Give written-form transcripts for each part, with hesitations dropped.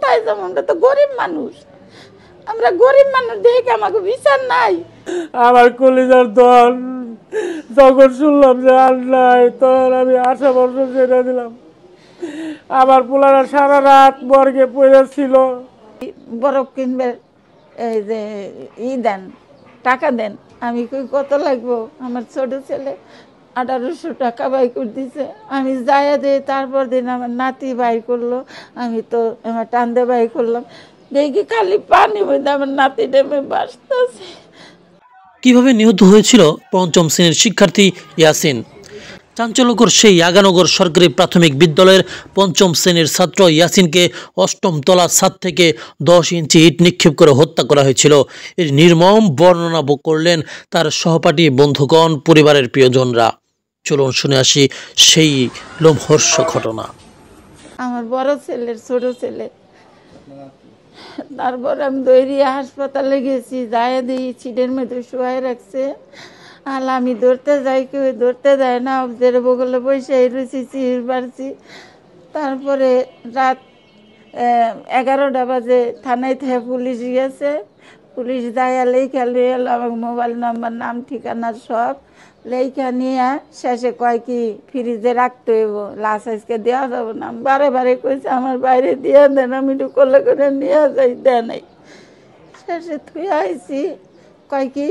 কোথায় যাবো? আমরা তো গরিব মানুষ, আমরা গরিব মানুষ, দেখে আমাকে বিচার নাই। আমার কলিজার দল যখন শুনলাম যে আর নাই, তখন আমি আশা বর্ষণ ছেড়ে দিলাম। আমার পোলারা সারা রাত মর্গে পড়েছিল। বরফ কিনবে, এই যে দেন, টাকা দেন। আমি কই কত লাগবো? আমার ছোট ছেলে 1800 টাকা বাই করে দিছে। আমি যাইয়া দিই, তারপর দিন আমার নাতি বাই করলো, আমি তো আমার টান্দে বাই করলাম, দেখি খালি পানি মধ্যে আমার নাতি ডেমে বাঁচতেছে। কিভাবে নিহত হয়েছিল পঞ্চম শ্রেণীর শিক্ষার্থী ইয়াসিন? চাঞ্চল্যকর সেই আগানগর সরকারি প্রাথমিক বিদ্যালয়ের পঞ্চম শ্রেণীর ছাত্র ইয়াসিনকে অষ্টম তলা ছাদ থেকে 10 ইঞ্চি ইট নিক্ষেপ করে হত্যা করা হয়েছিল। এর নির্মম বর্ণনা করলেন তার সহপাঠী, বন্ধুগণ, পরিবারের প্রিয়জনরা। চলুন শুনে আসি সেই লোমহর্ষ ঘটনা। আমার বড় ছেলের ছোট ছেলে, তারপর আমি দৈরিয়া হাসপাতালে গেছি, যাইয়া দিই সিটের মধ্যে শুয়াই রাখছে। আর আমি ধরতে যাই, কেউ ধরতে দেয় না, অবজের বগলে বসে রয়েছি, চির বাড়ছি। তারপরে রাত 11টা বাজে থানায় থেকে পুলিশ গেছে। পুলিশ যাইয়া লেখা লিয়ে এলো আমার মোবাইল নাম্বার, নাম, ঠিকানা সব লেখা নিয়ে শেষে কয় কি ফ্রিজে রাখতে হইব, লাশ আজকে দেওয়া যাবো না। বারে বারে কইছে আমার বাইরে দিয়ে দেন, আমি একটু করলে করে নিয়ে যাই, দেয় নাই। শেষে থুই আইছি, কয় কি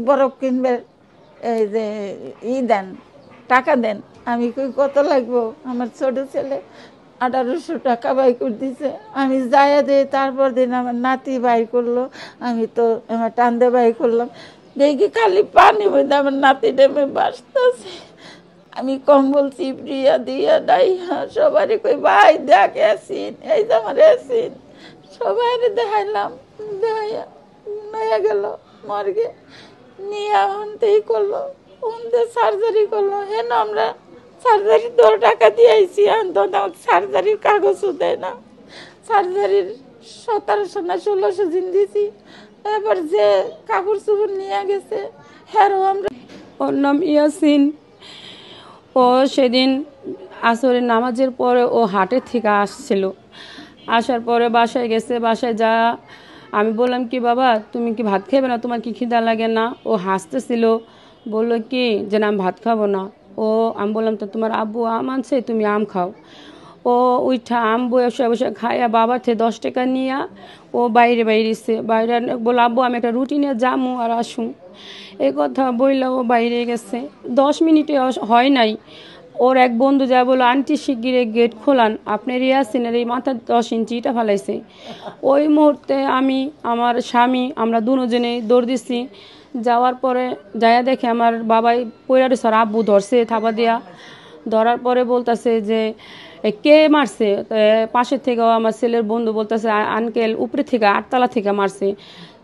বরফ কিনবে, এই যে দেন, টাকা দেন। আমি কই কত লাগবো? আমার ছোট ছেলে 1800 টাকা বাই করে দিছে। আমি যাইয়া দিই, তারপর দিন আমার নাতি বাই করলো, আমি তো আমার টান্দে বাই করলাম, দেখি খালি পানি মধ্যে আমার নাতি ডেমে বাঁচতেছে। আমি কম্বল চিপড়িয়া দিয়া ডাইয়া সবারই কই ভাই দেখ অ্যাসিন, এই যে আমার অ্যাসিন। সবাই দেখাইলাম, দেখাইয়া নয়া গেল মর্গে নিয়ে হনতেই করলো, হনতে সার্জারি করলো। হেন আমরা সার্জারি 10 টাকা দিয়ে আইসি, এখন আমাকে সার্জারির কাগজও দেয় না। সার্জারির 1700 না 1600 দিন দিছি। এবার যে কাপড় চোপড় নিয়ে গেছে, হ্যাঁ আমরা। ওর নাম ইয়াসিন। ও সেদিন আসরের নামাজের পরে ও হাটের থেকে আসছিল, আসার পরে বাসায় গেছে। বাসায় যা আমি বললাম কি বাবা তুমি কি ভাত খাবে না, তোমার কি খিদা লাগে না? ও হাসতেছিল, বললো কি যে না আমি ভাত খাবো না। আমি বললাম তো তোমার আব্বু আম আনছে, তুমি আম খাও। ও উঠা আম বসে বসে খাইয়া বাবার থেকে 10 টাকা নিয়ে ও বাইরে বাইরে বললো আব্বু আমি একটা রুটি নিয়ে যামু আর আসুন। এই কথা বললে ও বাইরে গেছে। 10 মিনিটে হয় নাই, ওর এক বন্ধু যা বললো আন্টি শিগগিরে গেট খোলান, আপনার ইয়াসিনের এই মাথার 10 ইঞ্চি ইটা ফেলাইছে। ওই মুহূর্তে আমি, আমার স্বামী, আমরা দুজনে দৌড় দিছি। যাওয়ার পরে যাইয়া দেখে আমার বাবাই পৈরারে স্যার আব্বু ধরছে থাবা দিয়া। ধরার পরে বলতেছে যে কে মারছে? পাশের থেকেও আমার ছেলের বন্ধু বলতেছে আঙ্কেল উপরে থেকে 8 তলা থেকে মারছে।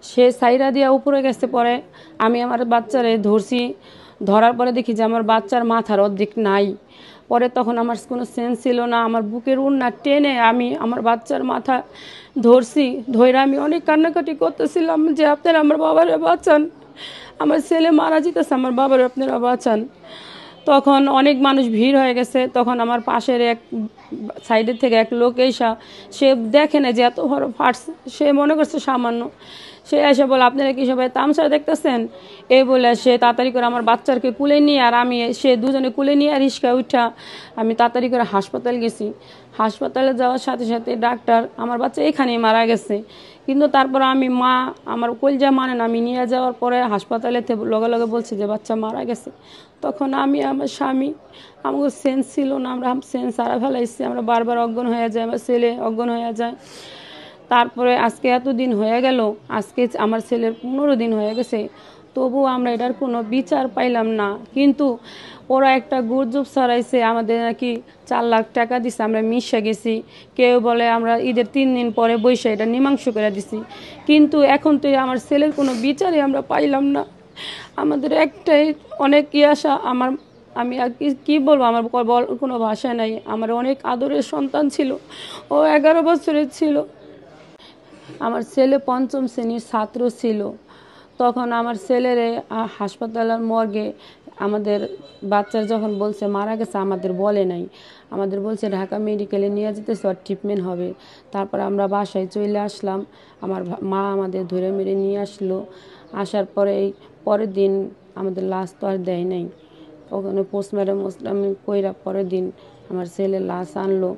সে সাইরা দিয়া উপরে গেছে। পরে আমি আমার বাচ্চারে ধরছি, ধরার পরে দেখি যে আমার বাচ্চার মাথার অর্ধেক নাই। পরে তখন আমার কোনো সেন্স ছিল না, আমার বুকের উন্না টেনে আমি আমার বাচ্চার মাথা ধরছি। ধরে আমি অনেক কান্নাকাটি করতেছিলাম যে আপনারা আমার বাবারে বাঁচান, আমার ছেলে মারা যেতেছে, আমার বাবার আপনারা বাঁচান। তখন অনেক মানুষ ভিড় হয়ে গেছে। তখন আমার পাশের এক সাইডের থেকে এক লোক এসা, সে দেখে না যে এত বড় ফাটছে, সে মনে করছে সামান্য। সে এসে বলে আপনারা কি সবাই তামসা দেখতেছেন? এই বলে সে তাড়াতাড়ি করে আমার বাচ্চাকে কুলে নিয়ে, আর আমি সে দুজনে কুলে নিয়ে আর রিস্কা উঠা আমি তাড়াতাড়ি করে হাসপাতাল গেছি। হাসপাতালে যাওয়ার সাথে সাথে ডাক্তার আমার বাচ্চা এখানেই মারা গেছে। কিন্তু তারপর আমি আমার কলজা মানে না, আমি নিয়ে যাওয়ার পরে হাসপাতালে লগে লগে বলছে যে বাচ্চা মারা গেছে। তখন আমি, আমার স্বামী, আমাকে সেন্স ছিল না, আমরা সেন্স হারা ফেলাইছি, আমরা বারবার অজ্ঞান হয়ে যায়, আমার ছেলে অজ্ঞান হয়ে যায়। তারপরে আজকে এতদিন হয়ে গেল, আজকে আমার ছেলের 15 দিন হয়ে গেছে, তবুও আমরা এটার কোনো বিচার পাইলাম না। কিন্তু ওরা একটা গুজব ছড়াইছে আমাদের নাকি 4 লাখ টাকা দিছে, আমরা মিশে গেছি। কেউ বলে আমরা ঈদের 3 দিন পরে বৈশা এটা মীমাংসা করে দিছি। কিন্তু এখন তো আমার ছেলের কোনো বিচারই আমরা পাইলাম না। আমাদের একটাই অনেক আশা, আমি আর কি বলবো, আমার কোনো ভাষা নাই। আমার অনেক আদরের সন্তান ছিল, ও 11 বছরের ছিল। আমার ছেলে 5ম শ্রেণীর ছাত্র ছিল। তখন আমার ছেলের হাসপাতালের মর্গে আমাদের বাচ্চার যখন বলছে মারা গেছে আমাদের বলে নাই, আমাদের বলছে ঢাকা মেডিকেলে নিয়ে যেতেছে আর ট্রিটমেন্ট হবে। তারপর আমরা বাসায় চলে আসলাম, আমার মা আমাদের ধরে মেরে নিয়ে আসলো। আসার পরে এই পরের দিন আমাদের লাশ তো আর দেয় নাই, ওখানে পোস্টমর্টম কইরা পরের দিন আমার ছেলে লাশ আনলো,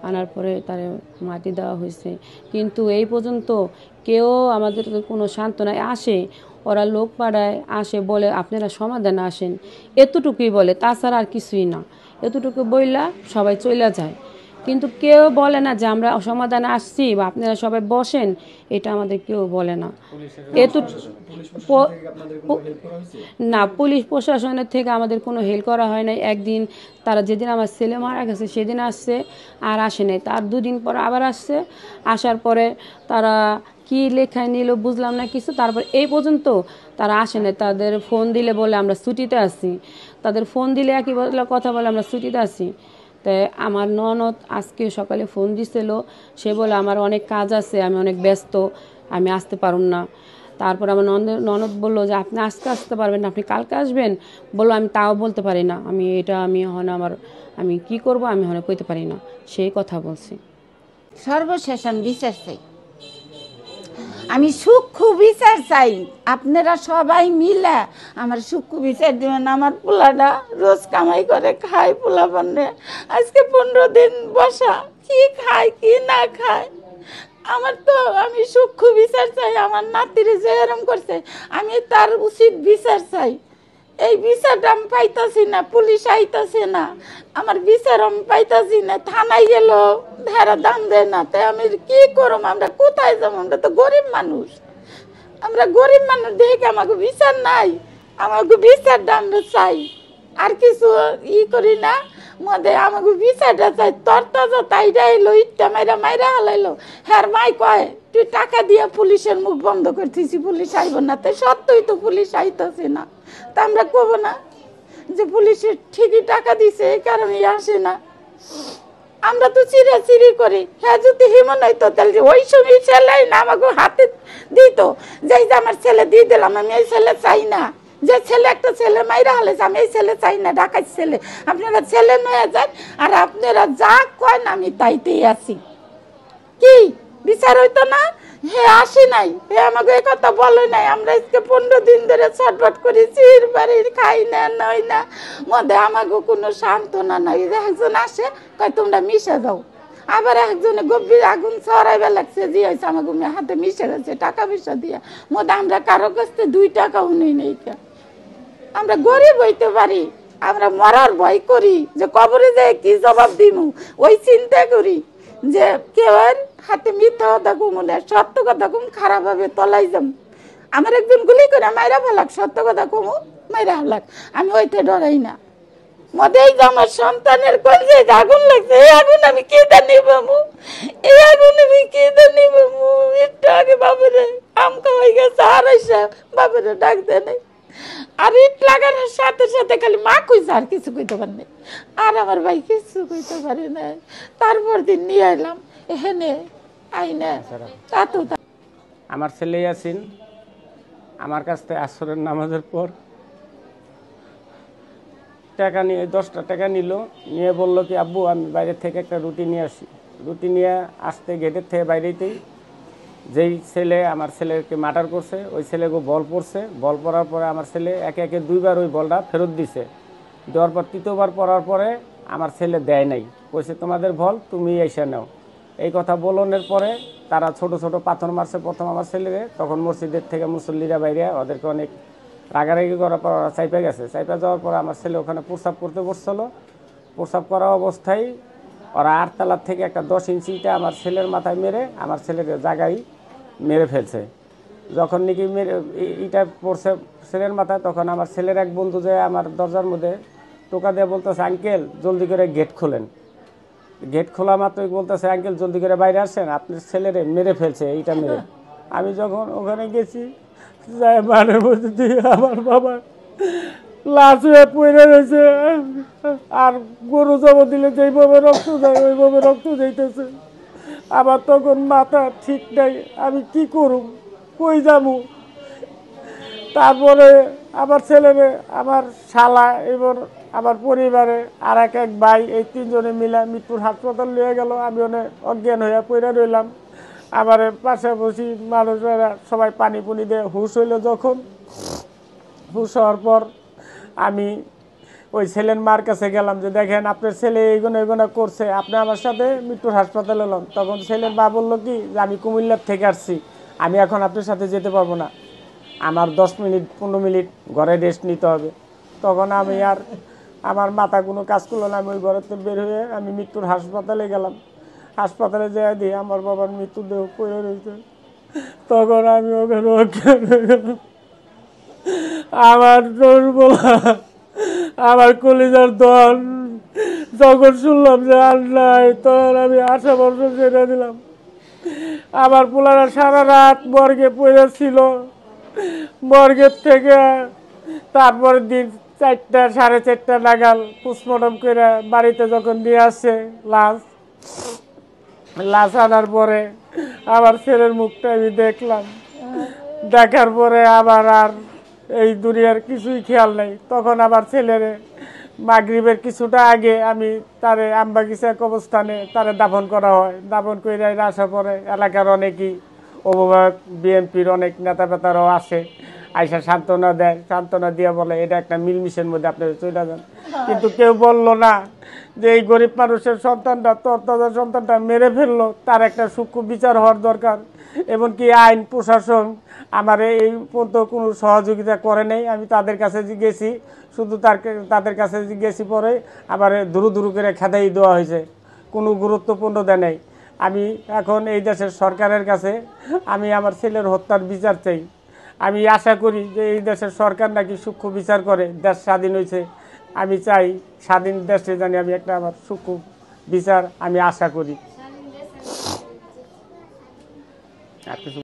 আনার পরে তার মাটি দেওয়া হয়েছে। কিন্তু এই পর্যন্ত কেউ আমাদের কোনো সান্ত্বনায় আসে, ওরা লোক পাড়ায় আসে বলে আপনারা সমাধানে আসেন, এতটুকুই বলে, তাছাড়া আর কিছুই না। এতটুকু বইলা সবাই চলে যায়, কিন্তু কেউ বলে না যে আমরা সমাধানে আসছি বা আপনারা সবাই বসেন, এটা আমাদের কেউ বলে না। না, পুলিশ প্রশাসনের থেকে আমাদের কোনো হেল্প করা হয় নাই। একদিন তারা যেদিন আমার ছেলে মারা গেছে সেদিন আসছে, আর আসে নাই। তার দুদিন পর আবার আসছে, আসার পরে তারা কি লেখায় নিল বুঝলাম না কিছু। তারপর এই পর্যন্ত তারা আসে নাই। তাদের ফোন দিলে বলে আমরা ছুটিতে আছি, তাদের ফোন দিলে একই কথা বলে আমরা ছুটিতে আছি। তাই আমার ননদ আজকে সকালে ফোন দিছিল, সে বলে আমার অনেক কাজ আছে, আমি অনেক ব্যস্ত, আমি আসতে পারুম না। তারপর আমার ননদ বললো যে আপনি আজকে আসতে পারবেন না, আপনি কালকে আসবেন। বললো আমি তাও বলতে পারি না, আমি কি করব আমি কইতে পারি না, সেই কথা বলছি। সর্বশেষ আমি বিচার চাই, আমি সূক্ষ্ম বিচার চাই। আপনারা সবাই মিলে আমার সূক্ষ্ম বিচার দিবেন। আমার পোলাটা রোজ কামাই করে খায়, পোলা বান্নে আজকে 15 দিন বসা, কি খায় কি না খায়। আমি সূক্ষ্ম বিচার চাই। আমার নাতিরে যে এরম করছে আমি তার উচিত বিচার চাই। এই বিচারটা আমি পাইতাছি না, পুলিশ আইতাছে না, আমার বিচার আমি পাইতাছি না। থানায় গেল ধারা দাম দেয় না, তাই আমি কি করব? আমরা কোথায় যাবো? আমরা তো গরিব মানুষ, দেখে আমাকে বিচার নাই, আমাকে বিচারটা আমরা চাই। আর কিছু করি না, মধ্যে আমাকে বিচারটা চাই। তরতাজা তাইরা এলো, ইটটা মাইরা হালাইলো। হ্যাঁ মাই কয় তুই টাকা দিয়া পুলিশের মুখ বন্ধ করতেছি, পুলিশ আইব না। তাই সত্যই তো পুলিশ আইতাছে না, তা আমরা কব না যে পুলিশের ঠিকই টাকা দিছে এই কারণে আসে না? আমরা তো চিরাচিরি করি। হ্যাঁ যদি হিমন হইতো তাহলে ওই সময় ছেলে না আমাকে হাতে দিত, যে আমার ছেলে দিয়ে দিলাম, আমি এই ছেলে চাই না। যে ছেলে একটা ছেলে মাইরা হলেছে, আমি এই ছেলে চাই না, ঢাকার ছেলে। আপনারা ছেলে নয়ে যান, আর আপনারা যা কয় না আমি তাইতেই আছি। কি বিচার হইতো না? হে আসি নাই, হে আমাকে এই কথা বলে নাই। আমরা আজকে 15 দিন ধরে ছটফট করি, চির বাড়ির খাই না নই না, মধ্যে আমাকে কোনো সান্ত্বনা নাই। একজন আসে কয় তোমরা মিশে যাও, আবার একজনে গভীর আগুন ছড়াইবে লাগছে, যে হয়েছে আমাকে হাতে মিশে গেছে টাকা পয়সা দিয়া। মধ্যে আমরা কারো কাছে 2 টাকাও নেই নেই। আমরা গরিব হইতে পারি, আমরা মরার ভয় করি, যে কবরে যায় কি জবাব দিমু ওই চিন্তা করি, যে কেউ হাতে মিথ্যা কথা কমু না, সত্য কথা কম খারাপ ভাবে তলাই যাম। আমার একজন গুলি করে মাইরা ফেলাক, সত্য কথা কমু মাইরা ফেলাক, আমি ওইতে ডরাই না। মধ্যেই যে আমার সন্তানের কলজে আগুন লাগছে, এই আগুন আমি কি জানি বাবু, এই আগুন আমি কি জানি বাবু। একটু আগে বাবুরে আম খাওয়াই গেছে, আর বাবুরে ডাক দেয় নাই। আর ইট লাগানোর সাথে সাথে খালি মা কইছে, আর কিছু কইতে পারে নাই। আর আমার ভাই কিছু কইতে পারে না। তারপর দিন নিয়ে এলাম এখানে আইনা। আমার ছেলে ইয়াসিন আমার কাছ থেকে আসরের নামাজের পর টাকা নিয়ে 10টা টাকা নিল, নিয়ে বললো কি আব্বু আমি বাইরে থেকে একটা রুটি নিয়ে আসি। রুটি নিয়ে আসতে গেটের থেকে বাইরেতেই যেই ছেলে আমার ছেলেকে মার্ডার করছে ওই ছেলেকে বল পড়ছে। বল পড়ার পরে আমার ছেলে একে একে 2বার ওই বলটা ফেরত দিছে। দেওয়ার পর 3য়বার পড়ার পরে আমার ছেলে দেয় নাই, কইছে তোমাদের বল তুমি এসে নাও। এই কথা বলনের পরে তারা ছোট ছোট পাথর মারছে প্রথম আমার ছেলেরে। তখন মসজিদের থেকে মুসল্লিরা বাইরে ওদেরকে অনেক রাগারাগি করার পর ওরা চাইপা গেছে। চাইপা যাওয়ার পরে আমার ছেলে ওখানে প্রস্রাব করতে বসছিল। প্রস্রাব করা অবস্থায় ওরা 8 তলার থেকে একটা 10 ইঞ্চি ইটা আমার ছেলের মাথায় মেরে আমার ছেলের জায়গায় মেরে ফেলছে। যখন নাকি ইটা পড়ছে ছেলের মাথায়, তখন আমার ছেলের এক বন্ধু যে আমার দরজার মধ্যে টোকা দিয়ে বলতেছে আঙ্কেল জলদি করে গেট খোলেন। গেট খোলা মাত্রই বলতেছে আঙ্কেল জলদি করে বাইরে আসেন, আপনার ছেলেরে মেরে ফেলছে এইটা মেরে। আমি যখন ওখানে গেছি যাই মানের মধ্যে দিয়ে আমার বাবা লাশ হয়ে পড়ে রয়েছে। আর গরু জব দিলে যেইভাবে রক্ত যায় ওইভাবে রক্ত যাইতেছে। আমার তখন মাথা ঠিক নাই, আমি কি করব, কই যাবো। তারপরে আমার ছেলেরে, আমার শালা এবং আমার পরিবারে আর এক ভাই, এই তিনজনে মিলে মৃত্যুর হাসপাতাল নিয়ে গেল। আমি অনেক অজ্ঞান হয়ে পড়ে রইলাম। আমার পাশাপাশি মানুষেরা সবাই পানি পুনি দিয়ে হুশ হইল। যখন হুশ হওয়ার পর আমি ওই ছেলের মার কাছে গেলাম যে দেখেন আপনার ছেলে এইগুলো করছে, আপনি আমার সাথে মৃত্যুর হাসপাতালে এলাম। তখন ছেলের মা বললো কি যে আমি কুমিল্লার থেকে আসছি, আমি এখন আপনার সাথে যেতে পারবো না, আমার 10 মিনিট 15 মিনিট ঘরে রেস্ট নিতে হবে। তখন আমি আর আমার মাথা কোনো কাজ করলো না, আমি ওই ঘরেতে বের হয়ে আমি মৃত্যুর হাসপাতালে গেলাম। হাসপাতালে যেয়ে দিই আমার বাবার মৃত্যুদেহ পড়ে রয়েছে। তখন আমি ওখানে অজ্ঞান হয়ে গেলাম। আমার দুর্বলা, আমার কলিজার দল যখন শুনলাম যে আর নাই, তখন আমি আশা বর্ষণ ছেড়ে দিলাম। আমার পোলারা সারা রাত মর্গে পড়েছিল। মর্গের থেকে তারপরের দিন 4টা 4:30 নাগাল পোস্টমর্টম করে বাড়িতে যখন নিয়ে আসছে লাশ আনার পরে আমার ছেলের মুখটা আমি দেখলাম। দেখার পরে আমার আর এই দুনিয়ার কিছুই খেয়াল নেই। তখন আমার ছেলের মাগরিবের কিছুটা আগে আমি তারে আমবাগিচা কবরস্থানে তারে দাফন করা হয়। দাফন করে আসার পরে এলাকার অনেকেই অভিভাবক, বিএনপির অনেক নেতা পেতারাও আসে, আইসা সান্ত্বনা দেয়। সান্ত্বনা দিয়ে বলে এটা একটা মিলমিশের মধ্যে আপনারা চলে যান। কিন্তু কেউ বললো না যে এই গরিব মানুষের সন্তানটা, তরতাজা সন্তানটা মেরে ফেললো, তার একটা সূক্ষ্ম বিচার হওয়ার দরকার। এমনকি আইন প্রশাসন আমার এই পর্যন্ত কোনো সহযোগিতা করে নেই। আমি তাদের কাছে গেছি, শুধু তাদের কাছে গেছি, পরে আবার দুরু করে খেদাই দেওয়া হয়েছে, কোনো গুরুত্বপূর্ণ দেয় নেই। আমি এখন এই দেশের সরকারের কাছে আমি আমার ছেলের হত্যার বিচার চাই। আমি আশা করি যে এই দেশের সরকার নাকি সূক্ষ্ম বিচার করে, দেশ স্বাধীন হয়েছে। আমি চাই স্বাধীন দেশে জানি আমি একটা আমার সূক্ষ্ম বিচার আমি আশা করি। আর কিছু